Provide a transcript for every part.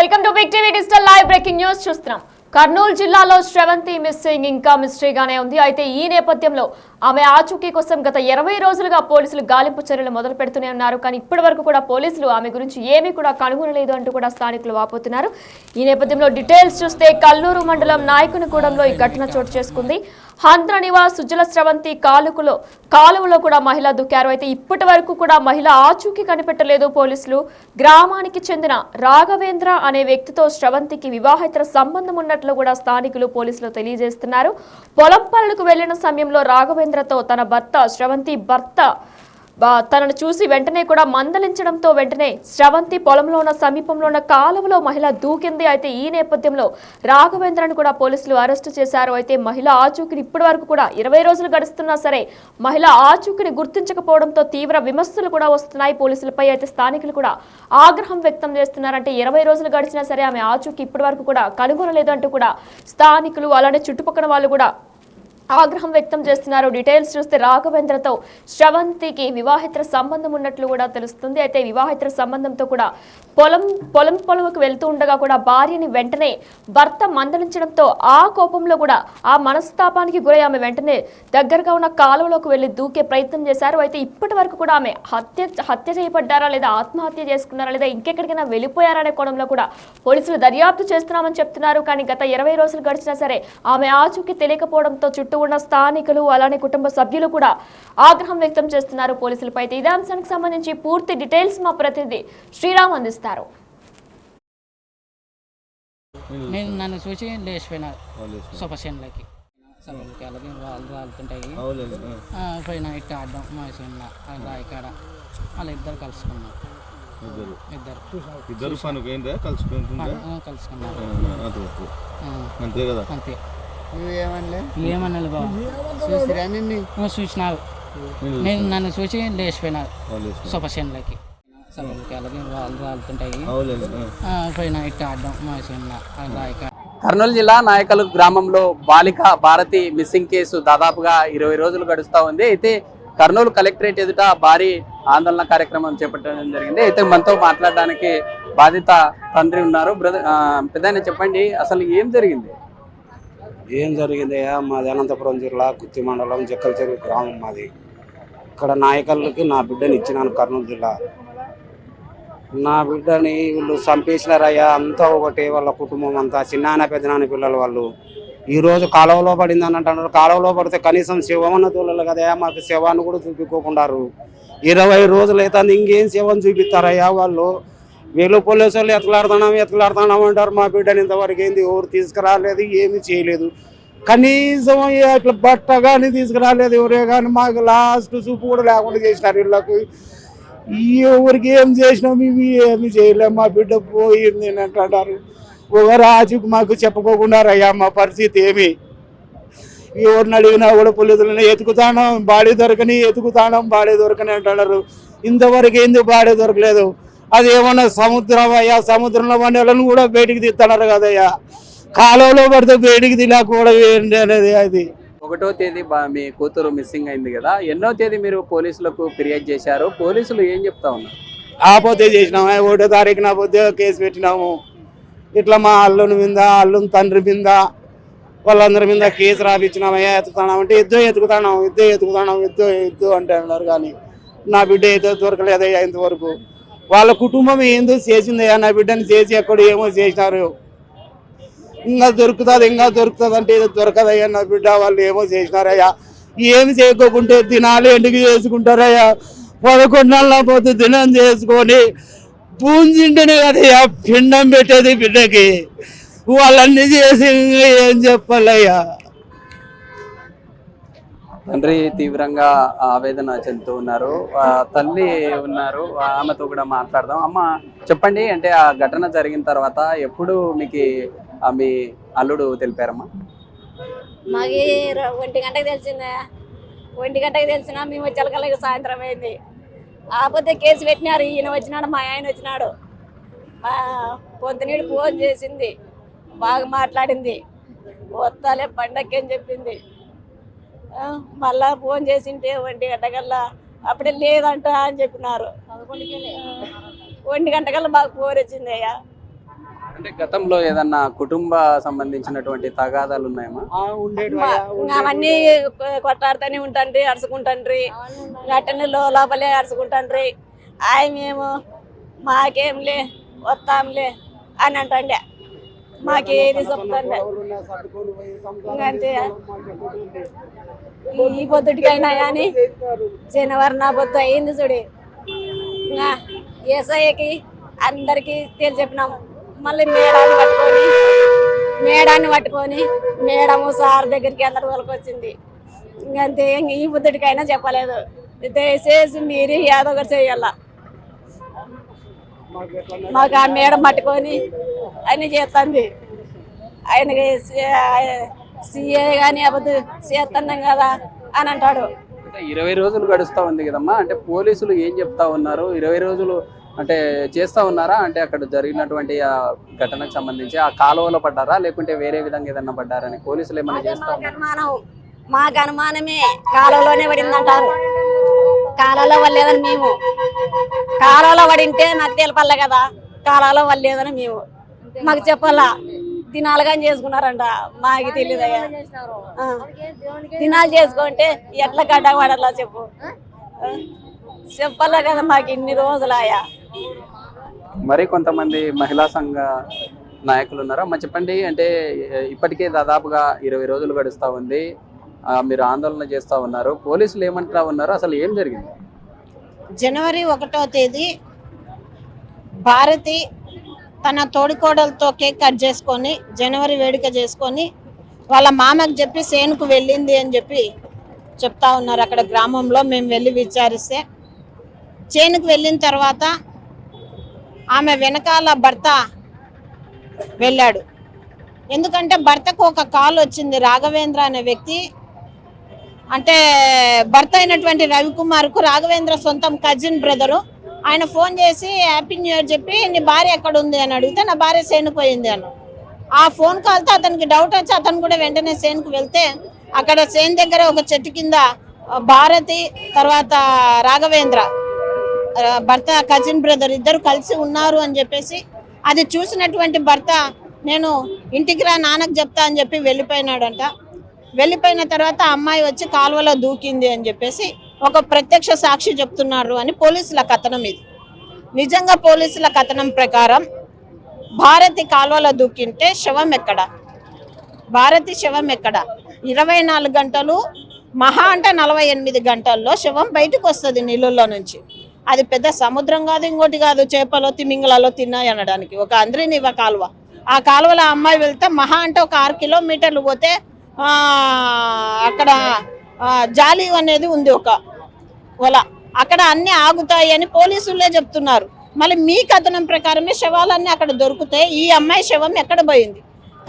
Welcome to big TV digital live breaking news చూస్తున్నాం. కర్నూలు జిల్లాలో Sravanthi missing ఇంకా మిస్టరీగానే ఉంది. అయితే ఈ నేపథ్యంలో ఆమె ఆచూకీ కోసం గత 20 రోజులుగా పోలీసులు గాలింపు చర్యలు మొదలు పెడుతూనే ఉన్నారు. కానీ ఇప్పటి వరకు కూడా పోలీసులు ఆమె గురించి ఏమీ కూడా కనుగొనలేదు అంటూ కూడా స్థానికులు వాపోతున్నారు. ఈ నేపథ్యంలో డీటెయిల్స్ చూస్తే కల్లూరు మండలం నాయకునిగూడెంలో ఈ ఘటన చోటు చేసుకుంది. ఆంధ్ర నివాస్ సుజల స్రవంతి కాలువలో కూడా మహిళ దుక్కారు. అయితే ఇప్పటి వరకు కూడా మహిళ ఆచూకీ కనిపెట్టలేదు పోలీసులు. గ్రామానికి చెందిన రాఘవేంద్ర అనే వ్యక్తితో స్రవంతికి వివాహేతర సంబంధం ఉన్నట్లు కూడా స్థానికులు పోలీసులు తెలియజేస్తున్నారు. పొలం పనులకు వెళ్లిన సమయంలో రాఘవేంద్రతో తన భర్త స్రవంతి తనను చూసి వెంటనే కూడా మందలించడంతో వెంటనే స్రవంతి పొలంలో ఉన్న సమీపంలో ఉన్న కాలువలో మహిళ దూకింది. అయితే ఈ నేపథ్యంలో రాఘవేంద్రను కూడా పోలీసులు అరెస్టు చేశారు. అయితే మహిళ ఆచూకీని ఇప్పటి వరకు కూడా 20 రోజులు గడుస్తున్నా సరే మహిళ ఆచూకీని గుర్తించకపోవడంతో తీవ్ర విమర్శలు కూడా వస్తున్నాయి పోలీసులపై. అయితే స్థానికులు కూడా ఆగ్రహం వ్యక్తం చేస్తున్నారంటే 20 రోజులు గడిచినా సరే ఆమె ఆచూకీ ఇప్పటి వరకు కూడా కనుగొనలేదు అంటూ కూడా స్థానికులు అలానే చుట్టుపక్కల వాళ్ళు కూడా ఆగ్రహం వ్యక్తం చేస్తున్నారు. డీటెయిల్స్ చూస్తే రాఘవేంద్రతో శ్రవంతికి వివాహేతర సంబంధం ఉన్నట్లు కూడా తెలుస్తుంది. అయితే వివాహేతర సంబంధంతో కూడా పొలంకు వెళ్తూ ఉండగా కూడా భార్యని వెంటనే భర్త మందలించడంతో ఆ కోపంలో కూడా ఆ మనస్తాపానికి గురై ఆమె వెంటనే దగ్గరగా ఉన్న కాలువలోకి వెళ్లి దూకే ప్రయత్నం చేశారు. అయితే ఇప్పటి వరకు కూడా ఆమె హత్య చేయబడ్డారా లేదా ఆత్మహత్య చేసుకున్నారా లేదా ఇంకెక్కడికైనా వెళ్ళిపోయారా అనే కోణంలో కూడా పోలీసులు దర్యాప్తు చేస్తున్నామని చెప్తున్నారు. కానీ గత 20 రోజులు గడిచినా సరే ఆమె ఆచూకీ తెలియకపోవడంతో చుట్టూ ఉన్న స్థానికులు అలానే కుటుంబ సభ్యులు కూడా ఆగ్రహం వ్యక్తం చేస్తున్నారు పోలీసులపై. ఇదే అంశానికి సంబంధించి పూర్తి డీటెయిల్స్ మా ప్రతినిధి శ్రీరామ్ అందిస్తారు. నేను నన్ను చూసి లేచిపోయినా సోఫా సెన్లోకి అలాగే వాళ్ళు వెళ్తుంటాయి పోయినా ఇట్లా ఆడడం మా సెన్లో అలా ఇక్కడ వాళ్ళు ఇద్దరు కలుసుకున్నారు. ఇద్దరు కలుసుకున్నారు అంతే కదా. అంతే ఏమన్నా బాబు చూసినావు. నేను నన్ను చూసి లేచిపోయినా సోఫా సెన్లోకి అలాగే వాళ్ళు వెళ్తుంటాయి పోయినా ఇట్లా ఆడడం మా సెన్లో అలా ఇక్కడ. కర్నూలు జిల్లా నాయకల్ గ్రామంలో బాలిక భారతి మిస్సింగ్ కేసు దాదాపుగా 20 రోజులు గడుస్తూ ఉంది. అయితే కర్నూలు కలెక్టరేట్ ఎదుట భారీ ఆందోళన కార్యక్రమం చేపట్టడం జరిగింది. అయితే మనతో మాట్లాడడానికి బాధిత తండ్రి ఉన్నారు. పెద్దయినా చెప్పండి, అసలు ఏం జరిగింది? మాది అనంతపురం జిల్లా గుత్తి మండలం జక్కల చెరువు గ్రామం మాది. ఇక్కడ నాయకులకి నా బిడ్డని ఇచ్చినాను. కర్నూలు జిల్లా నా బిడ్డని వీళ్ళు చంపేసినారయ్యా. అంతా ఒకటే, వాళ్ళ కుటుంబం అంతా చిన్నాయన పెద్దనాన్న పిల్లలు వాళ్ళు. ఈరోజు కాలువలో పడింది అని అంటున్నారు. కాలువలో పడితే కనీసం శివమన్న తోలలు కదయ్యా, మాకు శవాన్ని కూడా చూపించుకోకుండారు. 20 రోజులు అవుతుంది, ఇంకేం శవం చూపిస్తారయ్యా వాళ్ళు. వీళ్ళు పోలీసు వాళ్ళు ఎత్తులాడుతున్నాం అంటారు. మా బిడ్డని ఇంతవరకు ఏంది ఎవరు తీసుకురాలేదు, ఏమి చేయలేదు. కనీసం ఇట్లా బట్ట కానీ తీసుకురాలేదు ఎవరే కానీ. మాకు లాస్ట్ చూపు కూడా లేకుండా చేసినారు వీళ్ళకి. ఎవరికి ఏం చేసినాం మేము ఏమి చేయలేము. మా బిడ్డ పోయింది అని అంటారు. ఒక రాజుకు మాకు చెప్పుకోకుండా అయ్యా మా పరిస్థితి ఏమి. ఎవరిని అడిగినా కూడా పోలీసులను ఎతుకుతాను బాడీ దొరకని బాడీ దొరకని అంటున్నారు. ఇంతవరకు ఎందుకు బాడీ దొరకలేదు? అది ఏమన్నా సముద్రం అయ్యా, సముద్రంలో వండలను కూడా బయటికి తీస్తున్నారు కదయ్యా. కాలువలో పడితే బయటికి తీయలేకపోవడం ఏంటి అనేది. అది 1వ తేదీ మీ కూతురు మిస్సింగ్ అయింది కదా, ఎన్నో తేదీ మీరు పోలీసులకు ఫిర్యాదు చేశారు. పోలీసులు ఏం చెప్తా ఉన్నారు? ఆపోతే చేసినాము. 1వ తారీఖున పోతే కేసు పెట్టినాము. ఇట్లా మా అల్లుని తండ్రి మీద వాళ్ళందరి మీద కేసు రాపించినామయ్యా. ఎత్తుకుతామంటే ఎద్దు అంటే అన్నారు. కానీ నా బిడ్డ ఏదో దొరకలేదయ్యా ఇంతవరకు. వాళ్ళ కుటుంబం ఏందో చేసిందయ్యా. నా బిడ్డని చేసి ఎక్కడ ఏమో చేసినారు. ఇంకా దొరుకుతుంది అంటే ఏదో దొరకదయ్యా. నా బిడ్డ వాళ్ళు ఏమో చేసినారయ్యా. ఏమి చేయకోకుంటే దినాలు ఎందుకు చేసుకుంటారయ్యా? 11 నెలల పోతే దినం చేసుకొని పూంజింటేనే కదయ్యా పిండం పెట్టేది బిడ్డకి. వాళ్ళన్నీ చేసి ఏం చెప్పాలయ్యా? తండ్రి తీవ్రంగా ఆవేదన చెందుతూ ఉన్నారు. తల్లి ఉన్నారు, ఆమెతో కూడా మాట్లాడదాం. అమ్మ చెప్పండి, అంటే ఆ ఘటన జరిగిన తర్వాత ఎప్పుడు మీకు మీ అల్లుడు తెలిపారమ్మా? మాకు 1 గంటకు తెలిసిందా? 1 గంటకు తెలిసినా మేము వచ్చేకల్లా సాయంత్రం అయింది. ఆపోతే కేసు పెట్టినారు. ఈయన వచ్చినాడు, మా ఆయన వచ్చినాడు. మా పొద్దునీడు ఫోన్ చేసింది, బాగా మాట్లాడింది. వస్తాలే పండక్కి అని చెప్పింది. మళ్ళా ఫోన్ చేసింటే 1 గంటకల్లా అప్పుడే లేదంట అని చెప్పినారు. 1 గంటకల్లా బాగా ఫోన్ వచ్చింది అయ్యా. అంటే గతంలో ఏదన్నా కుటుంబ సంబంధించినటువంటి తగాదాలు ఉన్నాయమ్మా? అవన్నీ కొట్లాడుతూనే ఉంటాండ్రి, అరుచుకుంటాండ్రి, గట్టని లోపలే అరుచుకుంటాండ్రి. మేము మాకేంలే వస్తాంలే అని అంటండే, మాకేది చెప్తాండే. ఇంకంతే ఈ పొద్దుటికైనా కానీ జనవరి నా పొద్దు అయింది చూడి. ఇంకా ఏసఐకి అందరికీ తెలియచెప్పినాము. మళ్ళీ మేడాన్ని పట్టుకొని మేడము సార్ దగ్గరికి అందరి వాళ్ళకి వచ్చింది. ఇంకంతే ఈ బుద్ధుడికైనా చెప్పలేదు. దయచేసి మీరు ఏదో ఒకటి చేయాల. మాకు ఆ మేడం పట్టుకొని అన్ని చేస్తుంది. ఆయనకి సీఏ కానీ అబద్ధం చేస్తున్నాం కదా అని అంటాడు. 20 రోజులు గడుస్తూ ఉంది కదమ్మా, అంటే పోలీసులు ఏం చెప్తా ఉన్నారు? 20 రోజులు అంటే చేస్తా ఉన్నారా? అంటే అక్కడ జరిగినటువంటి ఆ ఘటనకు సంబంధించి ఆ కాలువలో పడ్డారా, లేకుంటే వేరే విధంగా ఏదన్నా పడ్డారని పోలీసులు ఏమైనా చేస్తా ఉన్నారు? మాకు అనుమానమే, కాలువలోనే పడిందంటారు. కాలువలో పడలేదని మేము, కాలువలో పడింటే మాకు తెలపాల కదా, కాలువలో పడలేదని మేము మాకు చెప్పాలా. దినాలు కానీ చేసుకున్నారంట, మాకు తెలియదయ్యా. దినాలు చేసుకుంటే ఎట్లా గడ్డ పడాలా చెప్పు, చెప్పాలా కదా మాకు ఇన్ని రోజులాయా. మరి కొంతమంది మహిళా సంఘ నాయకులు ఉన్నారా? మరి చెప్పండి. అంటే ఇప్పటికే దాదాపుగా 20 రోజులు గడుస్తూ ఉంది, మీరు ఆందోళన చేస్తూ ఉన్నారు, పోలీసులు ఏమంటా ఉన్నారు? అసలు ఏం జరిగింది? జనవరి 1వ తేదీ భారతి తన తోడికోడలతో కేక్ కట్ చేసుకొని జనవరి వేడుక చేసుకొని వాళ్ళ మామకు చెప్పి సేనుకు వెళ్ళింది అని చెప్పి చెప్తా ఉన్నారు. అక్కడ గ్రామంలో మేము వెళ్ళి విచారిస్తే, చేనుకు వెళ్ళిన తర్వాత ఆమె వెనకాల భర్త వెళ్ళాడు. ఎందుకంటే భర్తకు ఒక కాల్ వచ్చింది. రాఘవేంద్ర అనే వ్యక్తి, అంటే భర్త అయినటువంటి రవికుమార్కు రాఘవేంద్ర సొంతం కజిన్ బ్రదరు, ఆయన ఫోన్ చేసి హ్యాపీ న్యూ ఇయర్ చెప్పి నీ భార్య ఎక్కడ ఉంది అని అడిగితే నా భార్య సేనుకు పోయింది అన్న. ఆ ఫోన్ కాల్తో అతనికి డౌట్ వచ్చి అతను కూడా వెంటనే సేనుకు వెళ్తే అక్కడ సేన్ దగ్గర ఒక చెట్టు కింద భారతి తర్వాత రాఘవేంద్ర భర్త కజిన్ బ్రదర్ ఇద్దరు కలిసి ఉన్నారు అని చెప్పేసి, అది చూసినటువంటి భర్త నేను ఇంటికి రా నాన్నకు చెప్తా అని చెప్పి వెళ్ళిపోయినాడంట. వెళ్ళిపోయిన తర్వాత అమ్మాయి వచ్చి కాలువలో దూకింది అని చెప్పేసి ఒక ప్రత్యక్ష సాక్షి చెప్తున్నారు అని పోలీసుల కథనం. ఇది నిజంగా పోలీసుల కథనం ప్రకారం భారతి కాలువలో దూకింటే శవం ఎక్కడ? భారతి శవం ఎక్కడ? 24 గంటలు మహా అంటే 48 గంటల్లో శవం బయటకు వస్తుంది నీళ్ళల్లో నుంచి. అది పెద్ద సముద్రం కాదు, ఇంకోటి కాదు, చేపలో తిమింగలాలో తిన్నాయి అనడానికి ఒక అంద్రినివ కాలువ. ఆ కాలువలో అమ్మాయి వెళ్తే మహా అంటే ఒక 6 కిలోమీటర్లు పోతే అక్కడ జాలి అనేది ఉంది, ఒక వల, అక్కడ అన్ని ఆగుతాయి అని పోలీసులే చెప్తున్నారు. మళ్ళీ మీ కథనం ప్రకారమే శవాలన్నీ అక్కడ దొరుకుతాయి. ఈ అమ్మాయి శవం ఎక్కడ పోయింది?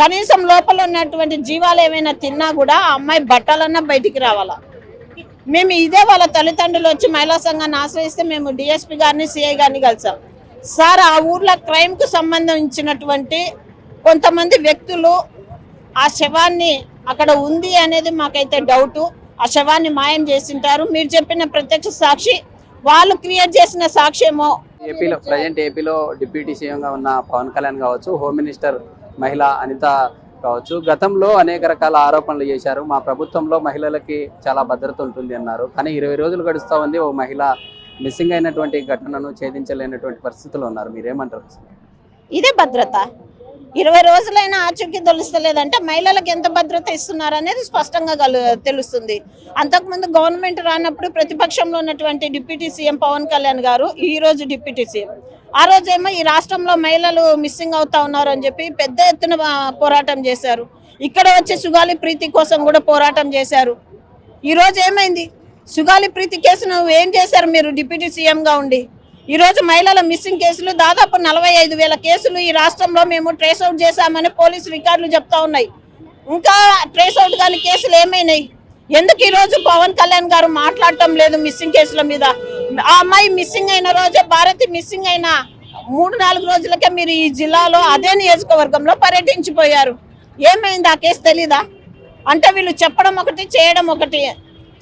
కనీసం లోపల ఉన్నటువంటి జీవాలు ఏమైనా తిన్నా కూడా ఆ అమ్మాయి బట్టలన్నా బయటికి రావాలా. మేము ఇదే వాళ్ళ తల్లిదండ్రులు వచ్చి మహిళా సంఘాన్ని ఆశ్రయిస్తే మేము డిఎస్పీ గారిని సిఐ గారిని కలిసాం. సార్ ఆ ఊర్లో క్రైమ్కు సంబంధించినటువంటి కొంతమంది వ్యక్తులు ఆ శవాన్ని అక్కడ ఉంది అనేది మాకైతే డౌటు. ఆ శవాన్ని మాయం చేసింటారు. మీరు చెప్పిన ప్రత్యక్ష సాక్షి వాళ్ళు క్రియేట్ చేసిన సాక్ష్యమో. ఏపీలో ప్రజెంట్ ఏపీలో డిప్యూటీ సీఎంగా ఉన్న పవన్ కళ్యాణ్ కావచ్చు, హోమ్ మినిస్టర్ మహిళా అనిత కావచ్చు, గతంలో అనేక రకాల ఆరోపణలు చేశారు. మా ప్రభుత్వంలో మహిళలకి చాలా భద్రత ఉంటుంది అన్నారు. కానీ 20 రోజులు గడుస్తూ ఉంది, ఓ మహిళ మిస్సింగ్ అయినటువంటి ఘటనను ఛేదించలేనటువంటి పరిస్థితులు ఉన్నారు. మీరేమంటారు? ఇదే భద్రత? 20 రోజులైనా ఆచూకీ తెలుస్తలేదంటే మహిళలకు ఎంత భద్రత ఇస్తున్నారు అనేది స్పష్టంగా తెలుస్తుంది. అంతకుముందు గవర్నమెంట్ రానప్పుడు ప్రతిపక్షంలో ఉన్నటువంటి డిప్యూటీ సీఎం పవన్ కళ్యాణ్ గారు, ఈ రోజు డిప్యూటీ సీఎం, ఆ రోజేమో ఈ రాష్ట్రంలో మహిళలు మిస్సింగ్ అవుతా ఉన్నారు అని చెప్పి పెద్ద ఎత్తున పోరాటం చేశారు. ఇక్కడ వచ్చి సుగాలి ప్రీతి కోసం కూడా పోరాటం చేశారు. ఈ రోజు ఏమైంది? సుగాలి ప్రీతి కేసు నువ్వు ఏం చేశారు మీరు డిప్యూటీ సీఎంగా ఉండి? ఈ రోజు మహిళల మిస్సింగ్ కేసులు దాదాపు 45,000 కేసులు ఈ రాష్ట్రంలో మేము ట్రేస్ అవుట్ చేశామని పోలీసు రికార్డులు చెప్తా ఉన్నాయి. ఇంకా ట్రేస్ అవుట్ కాని కేసులు ఏమైనాయి? ఎందుకు ఈ రోజు పవన్ కళ్యాణ్ గారు మాట్లాడటం లేదు మిస్సింగ్ కేసుల మీద? ఆ అమ్మాయి మిస్సింగ్ అయిన రోజే, భారతి మిస్సింగ్ అయిన 3-4 రోజులకే మీరు ఈ జిల్లాలో అదే నియోజకవర్గంలో పర్యటించిపోయారు. ఏమైంది? ఆ కేసు తెలీదా? అంటే వీళ్ళు చెప్పడం ఒకటి, చేయడం ఒకటి.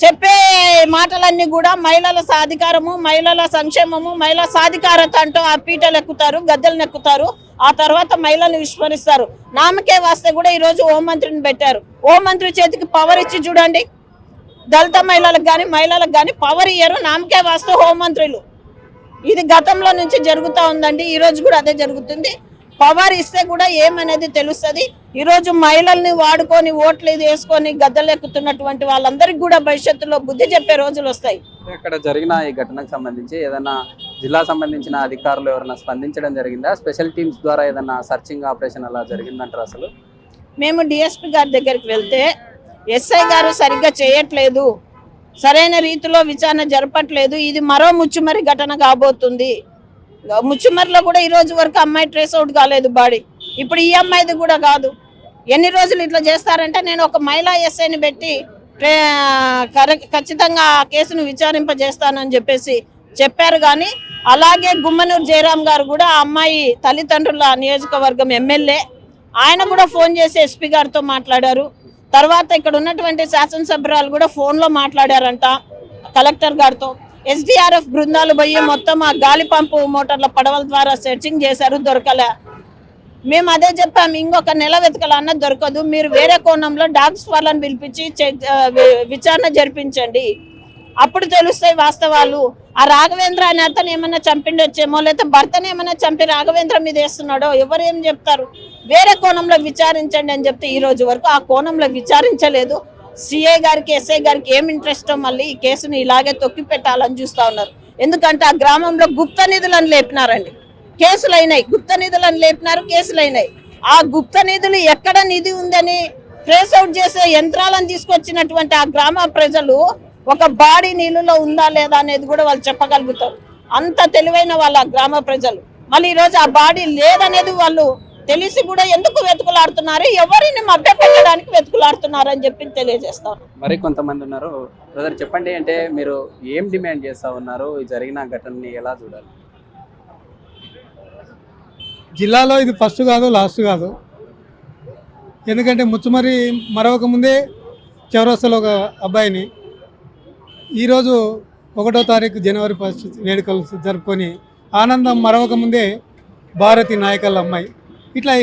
చెప్పే మాటలన్నీ కూడా మహిళల సాధికారము, మహిళల సంక్షేమము, మహిళా సాధికారత అంటూ ఆ పీటలు ఎక్కుతారు, గద్దెలు నెక్కుతారు. ఆ తర్వాత మహిళలను విస్మరిస్తారు. నామకే వాస్తే కూడా ఈరోజు హోంమంత్రిని పెట్టారు. హోంమంత్రి చేతికి పవర్ ఇచ్చి చూడండి. దళిత మహిళలకు కానీ మహిళలకు కానీ పవర్ ఇయ్యరు, నామకే వాస్తే హోంమంత్రులు. ఇది గతంలో నుంచి జరుగుతూ ఉందండి, ఈరోజు కూడా అదే జరుగుతుంది. పవర్ ఇస్తే కూడా ఏమనేది తెలుస్తుంది. ఈరోజు మహిళల్ని వాడుకొని ఓట్లు వేసుకొని గద్దెలు ఎక్కుతున్నటువంటి వాళ్ళందరికీ కూడా భవిష్యత్తులో బుద్ధి చెప్పే రోజులు వస్తాయి. ఇక్కడ జరిగిన ఈ ఘటనకు సంబంధించి ఏదైనా జిల్లా సంబంధించిన అధికారులు ఎవరైనా స్పందించడం జరిగిందా? స్పెషల్ టీమ్స్ ద్వారా ఏదైనా సర్చింగ్ ఆపరేషన్ అలా జరిగిందంటారు? అసలు మేము డిఎస్పీ గారి దగ్గరికి వెళ్తే ఎస్ఐ గారు సరిగ్గా చేయట్లేదు, సరైన రీతిలో విచారణ జరపట్లేదు, ఇది మరో ముచ్చుమరి ఘటన కాబోతుంది. ముచ్చుమరిలో కూడా ఈ రోజు వరకు అమ్మాయి ట్రేస్ అవుట్ కాలేదు బాడీ. ఇప్పుడు ఈ అమ్మాయిది కూడా కాదు. ఎన్ని రోజులు ఇట్లా చేస్తారంటే నేను ఒక మహిళా ఎస్ఐని పెట్టి ఖచ్చితంగా ఆ కేసును విచారింపజేస్తానని చెప్పేసి చెప్పారు. కానీ అలాగే గుమ్మనూరు జయరాం గారు కూడా ఆ అమ్మాయి తల్లిదండ్రుల నియోజకవర్గం ఎమ్మెల్యే, ఆయన కూడా ఫోన్ చేసి ఎస్పీ గారితో మాట్లాడారు. తర్వాత ఇక్కడ ఉన్నటువంటి శాసనసభ్యురాలు కూడా ఫోన్లో మాట్లాడారంట కలెక్టర్ గారితో. ఎస్డిఆర్ఎఫ్ బృందాలు పోయి మొత్తం ఆ గాలి పంపు మోటార్ల పడవల ద్వారా సెర్చింగ్ చేశారు, దొరకలే. మేము అదే చెప్పాము, ఇంకొక నెల వెతకాలన్నా దొరకదు, మీరు వేరే కోణంలో డాగ్స్ వాళ్ళని పిలిపించి విచారణ జరిపించండి, అప్పుడు తెలుస్తాయి వాస్తవాలు. ఆ రాఘవేంద్ర అనే అతను ఏమన్నా చంపిండొచ్చేమో, లేకపోతే భర్తను ఏమన్నా చంపి రాఘవేంద్ర మీద వేస్తున్నాడో ఎవరు ఏం చెప్తారు. వేరే కోణంలో విచారించండి అని చెప్తే ఈ రోజు వరకు ఆ కోణంలో విచారించలేదు. సిఐ గారికి ఎస్ఐ గారికి ఏం ఇంట్రెస్టో మళ్ళీ ఈ కేసుని ఇలాగే తొక్కి పెట్టాలని చూస్తూ ఉన్నారు. ఎందుకంటే ఆ గ్రామంలో గుప్త నిధులను లేపినారండి, కేసులు అయినాయి. గుప్త నిధులను లేపినారు, కేసులు అయినాయి. ఆ గుప్త నిధులు ఎక్కడ నిధి ఉందని ట్రేస్ అవుట్ చేసే యంత్రాలను తీసుకొచ్చినటువంటి ఆ గ్రామ ప్రజలు ఒక బాడీ నీళ్ళలో ఉందా లేదా అనేది కూడా వాళ్ళు చెప్పగలుగుతారు. అంత తెలివైన వాళ్ళ గ్రామ ప్రజలు. మళ్ళీ ఈరోజు ఆ బాడీ లేదనేది వాళ్ళు తెలిసి కూడా ఎందుకు వెతుకులాడుతున్నారు, ఎవరిని మభ్య పెట్టడానికి వెతుకులాడుతున్నారు అని చెప్పి తెలియజేస్తాను. మరి కొంతమంది ఉన్నారు. బ్రదర్ చెప్పండి, అంటే మీరు ఏం డిమాండ్ చేస్తా ఉన్నారు? ఈ జరిగిన ఘటనని ఎలా చూడాలి? జిల్లాలో ఇది ఫస్ట్ కాదు, లాస్ట్ కాదు. ఎందుకంటే ముచ్చుమరి మరొక ముందే చౌరస్తాలో ఒక అబ్బాయిని ఈరోజు 1వ తారీఖు జనవరి 1 వేడుకలు జరుపుకొని ఆనందం మరొక ముందే భారతి నాయకల్ అమ్మాయి, ఇట్లా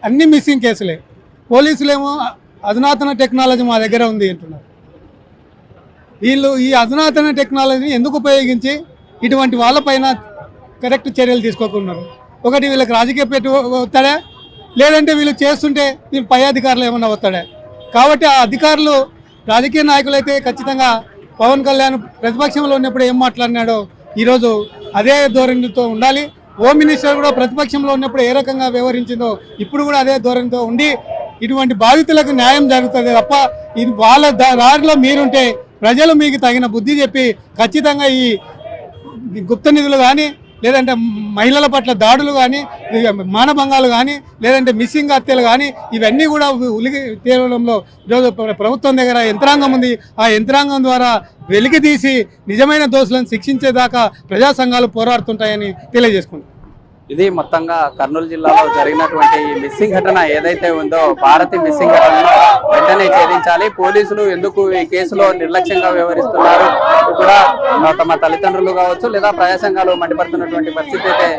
అన్ని మిస్సింగ్ కేసులే. పోలీసులేమో అధునాతన టెక్నాలజీ మా దగ్గర ఉంది అంటున్నారు. వీళ్ళు ఈ అధునాతన టెక్నాలజీని ఎందుకు ఉపయోగించి ఇటువంటి వాళ్ళపైన కరెక్ట్ చర్యలు తీసుకోకున్నారు? ఒకటి వీళ్ళకి రాజకీయ పెట్టి ఒత్తాడా, లేదంటే వీళ్ళు చేస్తుంటే వీళ్ళు పై అధికారులు ఏమన్నా ఒత్తాడా? కాబట్టి ఆ అధికారులు రాజకీయ నాయకులైతే ఖచ్చితంగా పవన్ కళ్యాణ్ ప్రతిపక్షంలో ఉన్నప్పుడు ఏం మాట్లాడినాడో ఈరోజు అదే ధోరణితో ఉండాలి. హోమ్ మినిస్టర్ కూడా ప్రతిపక్షంలో ఉన్నప్పుడు ఏ రకంగా వ్యవహరించిందో ఇప్పుడు కూడా అదే ధోరణితో ఉండి ఇటువంటి బాధితులకు న్యాయం జరుగుతుంది తప్ప ఇది వాళ్ళ దారిలో మీరుంటే ప్రజలు మీకు తగిన బుద్ధి చెప్పి ఖచ్చితంగా ఈ గుప్త నిధులు కానీ, లేదంటే మహిళల పట్ల దాడులు కానీ, మానభంగాలు కానీ, లేదంటే మిస్సింగ్ హత్యలు కానీ ఇవన్నీ కూడా ఉలికి తేవడంలో ఈరోజు ప్రభుత్వం దగ్గర యంత్రాంగం ఉంది. ఆ యంత్రాంగం ద్వారా వెలికి తీసి నిజమైన దోషులను శిక్షించేదాకా ప్రజా సంఘాలు పోరాడుతుంటాయని తెలియజేసుకుంటాం. ఇది మొత్తంగా కర్నూలు జిల్లాలో జరిగినటువంటి ఈ మిస్సింగ్ ఘటన ఏదైతే ఉందో భారతి మిస్సింగ్ ఘటనను వెంటనే ఛేదించాలి. పోలీసులు ఎందుకు ఈ కేసులో నిర్లక్ష్యంగా వ్యవహరిస్తున్నారు కూడా తమ తల్లిదండ్రులు కావచ్చు లేదా ప్రజా సంఘాలు మండిపడుతున్నటువంటి పరిస్థితి అయితే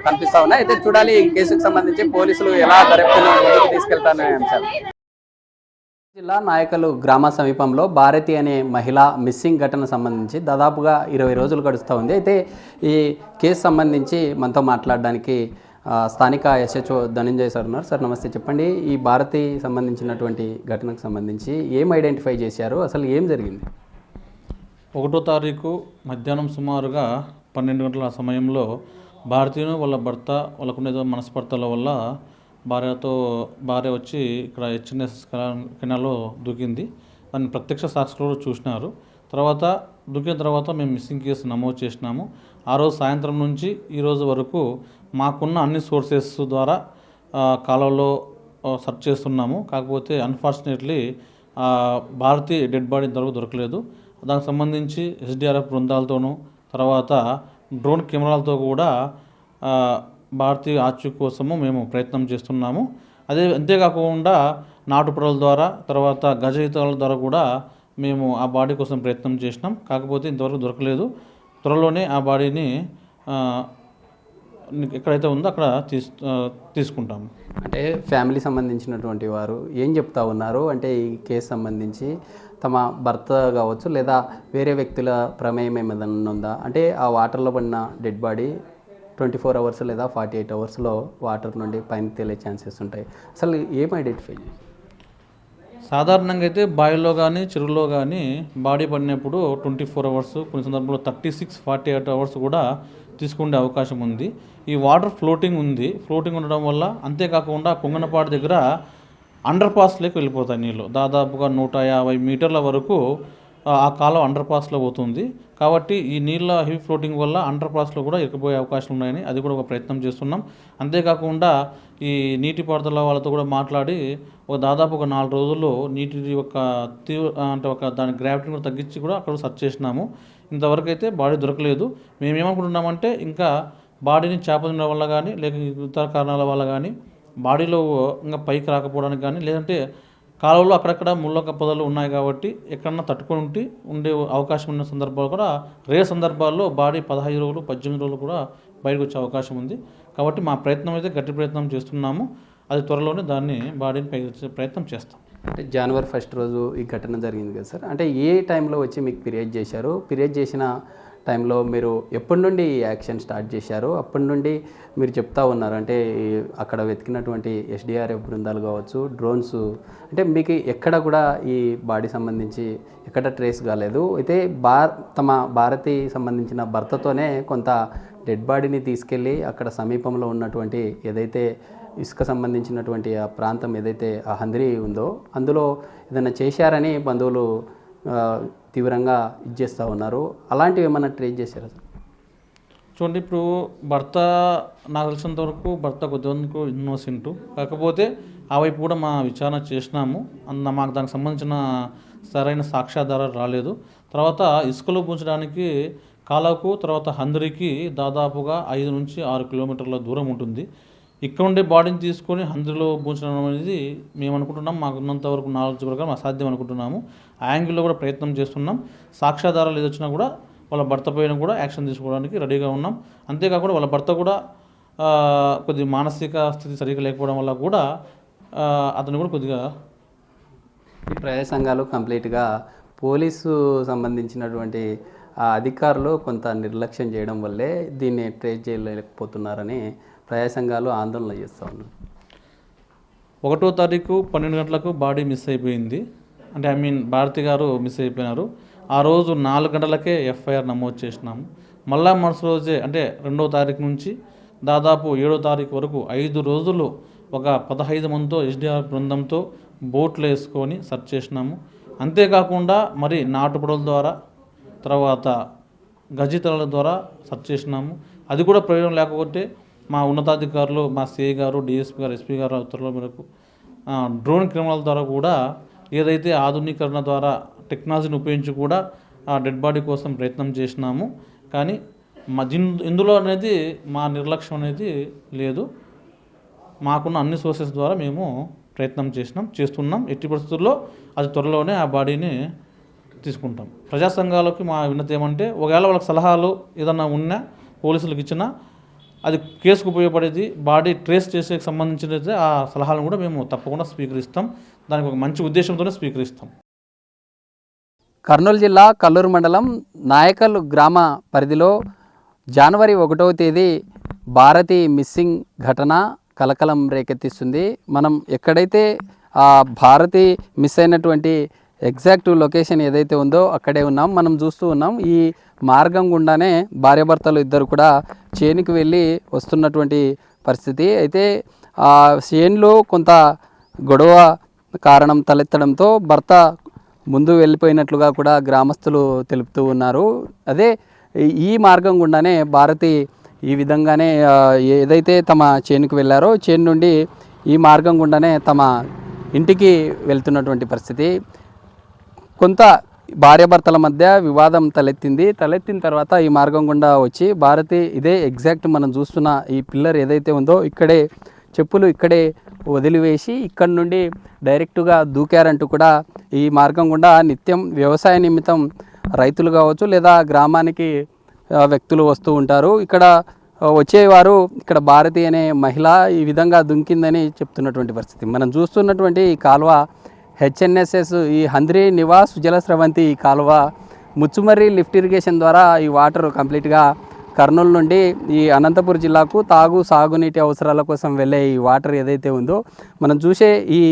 కనిపిస్తా ఉన్నాయి. అయితే చూడాలి ఈ కేసుకు సంబంధించి పోలీసులు ఎలా దర్యాప్తును ముందుకు తీసుకెళ్తారనే అంశాలు. జిల్లా నాయకలు గ్రామ సమీపంలో భారతి అనే మహిళ మిస్సింగ్ ఘటన సంబంధించి దాదాపుగా 20 రోజులు గడుస్తూ ఉంది. అయితే ఈ కేసు సంబంధించి మనతో మాట్లాడడానికి స్థానిక ఎస్హెచ్ఓ ధనంజయ్ సార్ ఉన్నారు. సార్ నమస్తే, చెప్పండి ఈ భారతి సంబంధించినటువంటి ఘటనకు సంబంధించి ఏం ఐడెంటిఫై చేశారు, అసలు ఏం జరిగింది? 1వ తారీఖు మధ్యాహ్నం సుమారుగా 12 గంటల సమయంలో భారతీయును వాళ్ళ భర్త వాళ్ళకున్న మనస్పర్ధల వల్ల భార్య వచ్చి ఇక్కడ హెచ్ఎన్ఎస్ కెనాల్లో దూకింది. దాన్ని ప్రత్యక్ష సాక్షులు చూసినారు. దూకిన తర్వాత మేము మిస్సింగ్ కేసు నమోదు చేసినాము. ఆ రోజు సాయంత్రం నుంచి ఈ రోజు వరకు మాకున్న అన్ని సోర్సెస్ ద్వారా కాలంలో సెర్చ్ చేస్తున్నాము. కాకపోతే అన్ఫార్చునేట్లీ భారతి డెడ్ బాడీ దొరకలేదు. దానికి సంబంధించి ఎస్డిఆర్ఎఫ్ బృందాలతోనూ తర్వాత డ్రోన్ కెమెరాలతో కూడా భారతీయ ఆచూకీ కోసము మేము ప్రయత్నం చేస్తున్నాము. అంతేకాకుండా నాటుపడల ద్వారా తర్వాత గజయితాల ద్వారా కూడా మేము ఆ బాడీ కోసం ప్రయత్నం చేసినాం. కాకపోతే ఇంతవరకు దొరకలేదు. త్వరలోనే ఆ బాడీని ఎక్కడైతే ఉందో అక్కడ తీసుకుంటాము. అంటే ఫ్యామిలీ సంబంధించినటువంటి వారు ఏం చెప్తా ఉన్నారు అంటే ఈ కేసు సంబంధించి తమ భర్త కావచ్చు లేదా వేరే వ్యక్తుల ప్రమేయం ఏమైనా ఉందా? అంటే ఆ వాటర్లో పడిన డెడ్ బాడీ 24 అవర్స్ లేదా 48 అవర్స్లో వాటర్ నుండి పైన తేలే ఛాన్సెస్ ఉంటాయి. అసలు ఏం ఐడెంటిఫై చేయాలి? సాధారణంగా అయితే బావిలో కానీ చెరువులో కానీ బాడీ పడినప్పుడు 24 అవర్స్, కొన్ని సందర్భంలో 36-48 అవర్స్ కూడా తీసుకునే అవకాశం ఉంది. ఈ వాటర్ ఫ్లోటింగ్ ఉండడం వల్ల, అంతేకాకుండా కొంగనపాడు దగ్గర అండర్ పాస్లోకి వెళ్ళిపోతాయి నీళ్ళు. దాదాపుగా 150 మీటర్ల వరకు ఆ కాలం అండర్ పాస్లో పోతుంది. కాబట్టి ఈ నీళ్ళ హెవీ ఫ్లోటింగ్ వల్ల అండర్ పాస్లో కూడా ఇరుక్కుపోయే అవకాశాలు ఉన్నాయని అది కూడా ఒక ప్రయత్నం చేస్తున్నాం. అంతేకాకుండా ఈ నీటిపారుదల వాళ్ళతో కూడా మాట్లాడి దాదాపు ఒక 4 రోజుల్లో నీటి యొక్క దాని గ్రావిటీని కూడా తగ్గించి కూడా అక్కడ సెర్చ్ చేసినాము. ఇంతవరకు అయితే బాడీ దొరకలేదు. మేమేమనుకుంటున్నామంటే ఇంకా బాడీని చేప తినడం వల్ల కానీ, లేక ఇతర కారణాల వల్ల కానీ బాడీలో ఇంకా పైకి రాకపోవడానికి కానీ, లేదంటే కాలువలో అక్కడక్కడ ముళ్ళ పొదలు ఉన్నాయి కాబట్టి ఎక్కడన్నా తట్టుకొని ఉండే అవకాశం ఉన్న సందర్భాలు కూడా, రేర్ సందర్భాల్లో బాడీ 15 రోజులు 18 రోజులు కూడా బయటకు వచ్చే అవకాశం ఉంది. కాబట్టి మా ప్రయత్నం అయితే గట్టి ప్రయత్నం చేస్తున్నాము. అది త్వరలోనే బాడీని పైకి వచ్చే ప్రయత్నం చేస్తాం. అంటే జనవరి 1 రోజు ఈ ఘటన జరిగింది కదా సార్, అంటే ఏ టైంలో వచ్చి మీకు ఫిర్యాదు చేశారు? ఫిర్యాదు చేసిన టైంలో మీరు ఎప్పటి నుండి ఈ యాక్షన్ స్టార్ట్ చేశారు? అప్పటి నుండి మీరు చెప్తా ఉన్నారు అంటే అక్కడ వెతికినటువంటి SDRF బృందాలు కావచ్చు, డ్రోన్స్, అంటే మీకు ఎక్కడ కూడా ఈ బాడీ సంబంధించి ఎక్కడ ట్రేస్ కాలేదు. అయితే తమ భారతి సంబంధించిన భర్తతోనే కొంత డెడ్ బాడీని తీసుకెళ్ళి అక్కడ సమీపంలో ఉన్నటువంటి ఏదైతే ఇసుక సంబంధించినటువంటి ఆ ప్రాంతం ఏదైతే ఆ హంద్రి ఉందో అందులో ఏదైనా చేశారని బంధువులు తీవ్రంగా ఇచ్చేస్తూ ఉన్నారు. అలాంటివి ఏమన్నా ట్రేస్ చేశారా సార్? చూడండి, ఇప్పుడు భర్త నాకు తెలిసినంత వరకు భర్త కొద్దిమందికి ఇన్నోసెంట్. కాకపోతే ఆ వైపు కూడా మా విచారణ చేసినాము. మాకు దానికి సంబంధించిన సరైన సాక్ష్యాధారాలు రాలేదు. తర్వాత ఇసుకలో పూడ్చడానికి కాలాకు తర్వాత హంద్రికి దాదాపుగా 5 నుంచి 6 కిలోమీటర్ల దూరం ఉంటుంది. ఇక్కడ ఉండే బాడీని తీసుకొని హంద్రిలో పూడ్చడం అనేది మేము అనుకుంటున్నాం, మాకున్నంత వరకు నాలెడ్జ్ ప్రకారం అసాధ్యం అనుకుంటున్నాము. ఆ యాంగిల్లో కూడా ప్రయత్నం చేస్తున్నాం. సాక్ష్యాధారాలు ఏది వచ్చినా కూడా వాళ్ళ భర్త పైన కూడా యాక్షన్ తీసుకోవడానికి రెడీగా ఉన్నాం. అంతేకాకుండా వాళ్ళ భర్త కూడా కొద్ది మానసిక స్థితి సరిగ్గా లేకపోవడం వల్ల కూడా అతను కూడా కొద్దిగా ఈ ప్రజా సంఘాలు కంప్లీట్గా పోలీసు సంబంధించినటువంటి అధికారులు కొంత నిర్లక్ష్యం చేయడం వల్లే దీన్ని ట్రేస్ చేయలేకపోతున్నారని ప్రజా సంఘాలు ఆందోళన చేస్తూ ఉన్నారు. 1వ తారీఖు 12 గంటలకు బాడీ మిస్ అయిపోయింది. అంటే భారతి గారు మిస్ అయిపోయినారు. ఆ రోజు 4 గంటలకే FIR నమోదు చేసినాము. మళ్ళా మరుసటి రోజే అంటే 2వ తారీఖు నుంచి దాదాపు 7వ తారీఖు వరకు 5 రోజులు ఒక 15 మందితో SDR బృందంతో బోట్లు వేసుకొని సెర్చ్ చేసినాము. అంతేకాకుండా మరి నాటుపడల ద్వారా తర్వాత గజితల ద్వారా సెర్చ్ చేసినాము. అది కూడా ప్రయోజనం లేకపోతే మా ఉన్నతాధికారులు, మా CI గారు, DSP గారు, SP గారు ఉత్తర్వుల మేరకు డ్రోన్ కెమెరాల ద్వారా కూడా ఏదైతే ఆధునీకరణ ద్వారా టెక్నాలజీని ఉపయోగించి కూడా ఆ డెడ్ బాడీ కోసం ప్రయత్నం చేసినాము. కానీ ఇందులో అనేది మా నిర్లక్ష్యం అనేది లేదు. మాకున్న అన్ని సోర్సెస్ ద్వారా మేము ప్రయత్నం చేస్తున్నాం. ఎట్టి పరిస్థితుల్లో అది త్వరలోనే ఆ బాడీని తీసుకుంటాం. ప్రజా సంఘాలకి మా విన్నతి ఏమంటే, ఒకవేళ వాళ్ళకి సలహాలు ఏదన్నా ఉన్నా పోలీసులకు ఇచ్చినా అది కేసుకు ఉపయోగపడేది, బాడీ ట్రేస్ చేసే సంబంధించినది ఆ సలహాలను కూడా మేము తప్పకుండా స్వీకరిస్తాం. దానికి ఒక మంచి ఉద్దేశంతోనే స్వీకరిస్తాం. కర్నూలు జిల్లా కల్లూరు మండలం నాయకల్ గ్రామ పరిధిలో జనవరి 1వ తేదీ భారతి మిస్సింగ్ ఘటన కలకలం రేకెత్తిస్తుంది. మనం ఎక్కడైతే ఆ భారతి మిస్ అయినటువంటి ఎగ్జాక్ట్ లొకేషన్ ఏదైతే ఉందో అక్కడే ఉన్నాం. మనం చూస్తూ ఉన్నాం ఈ మార్గం గుండానే భార్యాభర్తలు ఇద్దరు కూడా చేనుకి వెళ్ళి వస్తున్నటువంటి పరిస్థితి. అయితే ఆ చేనులో కొంత గొడవ కారణం తలెత్తడంతో భర్త ముందు వెళ్ళిపోయినట్లుగా కూడా గ్రామస్తులు తెలుపుతూ ఉన్నారు. అదే ఈ మార్గం గుండానే భారతి ఈ విధంగానే ఏదైతే తమ చేనుకు వెళ్ళారో చేను నుండి ఈ మార్గం గుండానే తమ ఇంటికి వెళ్తున్నటువంటి పరిస్థితి. కొంత భార్యాభర్తల మధ్య వివాదం తలెత్తిన తర్వాత ఈ మార్గం గుండా వచ్చి భారతి ఇదే ఎగ్జాక్ట్ మనం చూస్తున్న ఈ పిల్లర్ ఏదైతే ఉందో ఇక్కడే చెప్పులు ఇక్కడే వదిలివేసి ఇక్కడ నుండి డైరెక్టుగా దూకారంటూ కూడా ఈ మార్గం గుండా నిత్యం వ్యవసాయ నిమిత్తం రైతులు కావచ్చు లేదా గ్రామానికి వ్యక్తులు వస్తూ ఉంటారు. ఇక్కడ వచ్చేవారు ఇక్కడ భారతి అనే మహిళ ఈ విధంగా దుంకిందని చెప్తున్నటువంటి పరిస్థితి. మనం చూస్తున్నటువంటి ఈ కాలువ హెచ్ఎన్ఎస్ఎస్ ఈ హంద్రీ నివాస్ సుజల స్రవంతి ఈ కాలువ ముచ్చుమర్రి లిఫ్ట్ ఇరిగేషన్ ద్వారా ఈ వాటర్ కంప్లీట్గా కర్నూలు నుండి ఈ అనంతపురం జిల్లాకు సాగునీటి అవసరాల కోసం వెళ్ళే ఈ వాటర్ ఏదైతే ఉందో మనం చూసే ఈ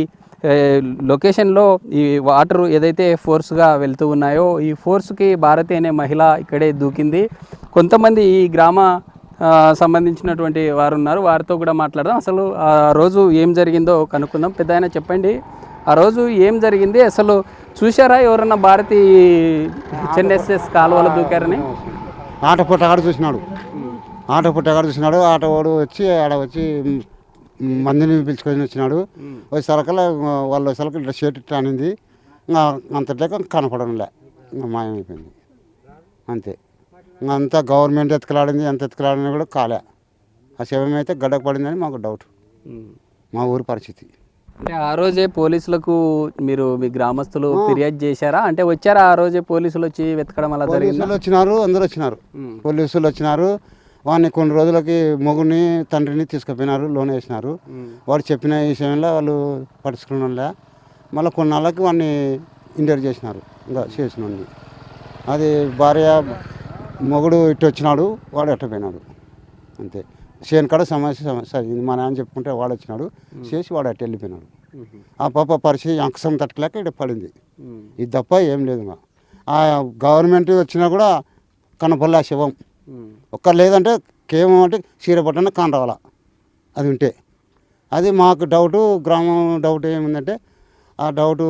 లొకేషన్లో ఈ వాటర్ ఏదైతే ఫోర్స్గా వెళ్తూ ఉన్నాయో ఈ ఫోర్స్కి భారతి అనే మహిళ ఇక్కడే దూకింది. కొంతమంది ఈ గ్రామ సంబంధించినటువంటి వారు ఉన్నారు, వారితో కూడా మాట్లాడదాం. అసలు ఆ రోజు ఏం జరిగిందో కనుక్కుందాం. పెద్ద ఆయన చెప్పండి, ఆ రోజు ఏం జరిగింది, అసలు చూసారా ఎవరన్నా భారతి హెచ్ఎన్ఎస్ఎస్ కాలువలో దూకారని? ఆటో పుట్టగాడు చూసినాడు, ఆటోవాడు వచ్చి ఆడ వచ్చి మందిని పిలుచుకొని వచ్చినాడు. వచ్చేసరికల్లా వాళ్ళు వచ్చేసరికి ఇట్లా షర్ట్ ఇట్లా అనింది. ఇంకా అంతట్లేక కనపడంలే, ఇంకా మాయమైపోయింది అంతే. ఇంకా అంతా గవర్నమెంట్ ఎత్తుకలాడింది, ఎంత ఎత్తుకలాడినా కూడా కాలే. ఆ శవం అయితే గడ్డకు పడిందని మాకు డౌట్, మా ఊరి పరిస్థితి. అంటే ఆ రోజే పోలీసులకు మీరు మీ గ్రామస్తులు ఫిర్యాదు చేశారా? అంటే వచ్చారా ఆ రోజే పోలీసులు వచ్చి వెతకడం అలా జరిగింది? అందరూ వచ్చినారు, పోలీసులు వచ్చినారు. వాడిని కొన్ని రోజులకి మొగుడిని తండ్రిని తీసుకుపోయినారు, లోన్ వేసినారు. వాడు చెప్పిన విషయంలో వాళ్ళు పడుచుకున్నలే. మళ్ళీ కొన్నాళ్ళకి వాడిని ఇంటర్వ్యూ చేసినారు, ఇంకా చేసినోడిని. అది భార్య మొగుడు ఇటు వచ్చినాడు, వాడు ఎట్ట పోయినాడు అంతే. చేను కాడ సమస్య ఇది మా నాన్న చెప్పుకుంటే వాడు వచ్చినాడు, చేసి వాడు అట్ట వెళ్ళిపోయినాడు. ఆ పాప పరిస్థితి అంకసం తట్టలేక ఇక్కడ పడింది. ఇది తప్ప ఏం లేదు. ఆ గవర్నమెంట్ వచ్చినా కూడా కనపల్లి ఆ శవం ఒక్క లేదంటే కేవలం అంటే చీర పట్టణ కాని రావాలా అది ఉంటే. అది మాకు డౌటు, గ్రామం డౌట్ ఏముందంటే ఆ డౌటు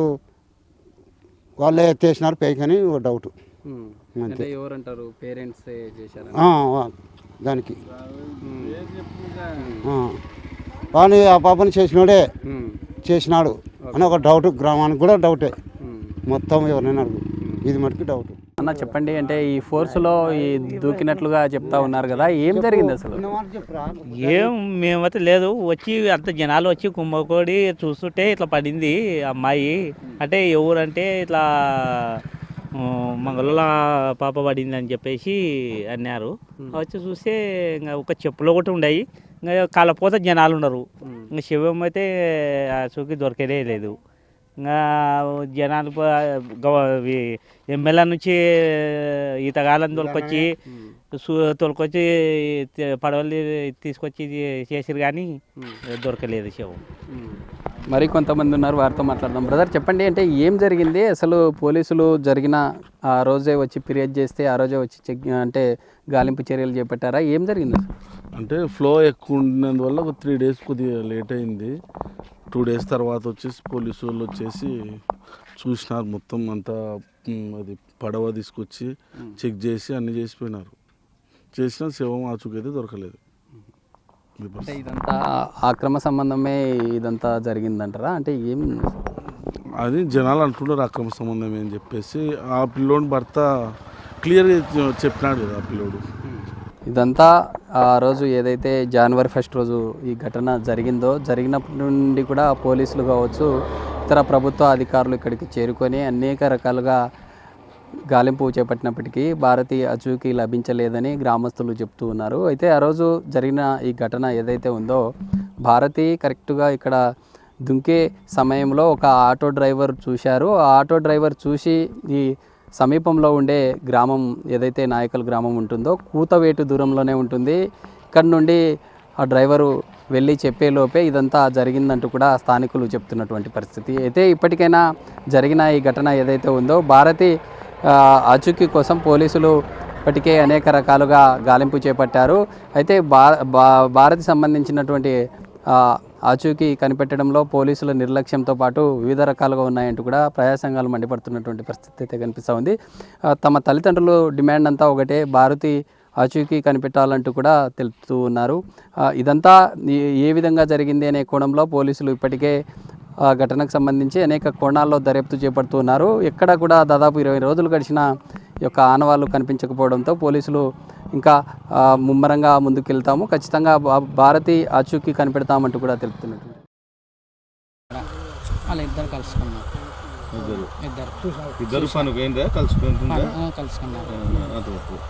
వాళ్ళే ఎత్తేసినారు పైకని డౌటు. ఎవరంటారు పేరెంట్స్ చేశారు దానికి వాడిని ఆ పాపని చేసినాడు అని ఒక డౌట్, గ్రామానికి కూడా డౌటే. మొత్తం ఎవరైనా అడుగు, ఇది మటుకు డౌట్. అన్న చెప్పండి, అంటే ఈ ఫోర్స్లో ఈ దూకినట్లుగా చెప్తా ఉన్నారు కదా, ఏం జరిగింది అసలు? ఏం మేమైతే లేదు, వచ్చి అంత జనాలు వచ్చి కుంభకోడి చూస్తుంటే ఇట్లా పడింది అమ్మాయి. అంటే ఎవరంటే ఇట్లా మంగళ పాప పడింది అని చెప్పేసి అన్నారు. వచ్చి చూస్తే ఇంకా ఒక చెప్పులు ఒకటి ఉన్నాయి, ఇంకా కాలపోతే జనాలు ఉన్నారు. ఇంకా శివం అయితే చూకి దొరికేదే లేదు. ఇంకా జనాలు ఎమ్మెల్యే నుంచి ఈతగాళ్ళని తోలుకొచ్చి పడవలు తీసుకొచ్చి చేసిరు కానీ దొరకలేదు శవం. మరి కొంతమంది ఉన్నారు, వారితో మాట్లాడదాం. బ్రదర్ చెప్పండి, అంటే ఏం జరిగింది అసలు? పోలీసులు జరిగిన ఆ రోజే వచ్చి ఫిర్యాదు చేస్తే ఆ రోజే వచ్చి అంటే గాలింపు చర్యలు చేపట్టారా? ఏం జరిగింది? అంటే ఫ్లో ఎక్కువ ఉన్నందువల్ల ఒక 3 days కొద్దిగా లేట్ అయింది. 2 days తర్వాత వచ్చేసి పోలీసు వాళ్ళు వచ్చేసి చూసినారు, మొత్తం అంతా అది పడవ తీసుకొచ్చి చెక్ చేసి అన్ని చేసిపోయినారు. చేసిన శవం ఆచూకైతే దొరకలేదు. అంటే ఇదంతా అక్రమ సంబంధమే ఇదంతా జరిగిందంటారా? అంటే ఏం అది జనాలు అంటున్నారు అక్రమ సంబంధం అని చెప్పేసి. ఆ పిల్లోని భర్త క్లియర్గా చెప్పినాడు కదా ఆ పిల్లోడు. ఇదంతా ఆ రోజు ఏదైతే January 1st రోజు ఈ ఘటన జరిగినప్పటి నుండి కూడా పోలీసులు కావచ్చు ఇతర ప్రభుత్వ అధికారులు ఇక్కడికి చేరుకొని అనేక రకాలుగా గాలింపు చేపట్టినప్పటికీ భారతి అచూకీ లభించలేదని గ్రామస్తులు చెప్తూ ఉన్నారు. అయితే ఆ రోజు జరిగిన ఈ ఘటన ఏదైతే ఉందో భారతి కరెక్ట్గా ఇక్కడ దుంకే సమయంలో ఒక ఆటో డ్రైవర్ చూశారు. ఆ ఆటో డ్రైవర్ చూసి ఈ సమీపంలో ఉండే గ్రామం ఏదైతే నాయకల్ గ్రామం ఉంటుందో కూతవేటు దూరంలోనే ఉంటుంది. ఇక్కడ నుండి ఆ డ్రైవరు వెళ్ళి చెప్పేలోపే ఇదంతా జరిగిందంటూ కూడా స్థానికులు చెప్తున్నటువంటి పరిస్థితి. అయితే ఇప్పటికైనా జరిగిన ఈ ఘటన ఏదైతే ఉందో భారతి ఆచూకీ కోసం పోలీసులు ఇప్పటికే అనేక రకాలుగా గాలింపు చేపట్టారు. అయితే భారతి సంబంధించినటువంటి ఆచూకీ కనిపెట్టడంలో పోలీసుల నిర్లక్ష్యంతో పాటు వివిధ రకాలుగా ఉన్నాయంటూ కూడా ప్రజా సంఘాలు మండిపడుతున్నటువంటి పరిస్థితి అయితే కనిపిస్తూ ఉంది. తమ తల్లిదండ్రులు డిమాండ్ అంతా ఒకటే, భారతి ఆచూకీ కనిపెట్టాలంటూ కూడా తెలుపుతూ ఉన్నారు. ఇదంతా ఏ విధంగా జరిగింది అనే కోణంలో పోలీసులు ఇప్పటికే ఘటనకు సంబంధించి అనేక కోణాల్లో దర్యాప్తు చేపడుతున్నారు. ఎక్కడ కూడా దాదాపు 20 రోజులు గడిచిన యొక్క ఆనవాళ్ళు కనిపించకపోవడంతో పోలీసులు ఇంకా ముమ్మరంగా ముందుకు వెళ్తాము, ఖచ్చితంగా భారతి ఆచూకీ కనిపెడతామంటూ కూడా తెలుపుతున్నట్టు. మళ్ళీ ఇద్దరు కలుసుకున్నారు. ఇద్దరు పనికి పోయిందా? కలుసుకుంటుందా? కలుసుకున్నారు. అంతవరకు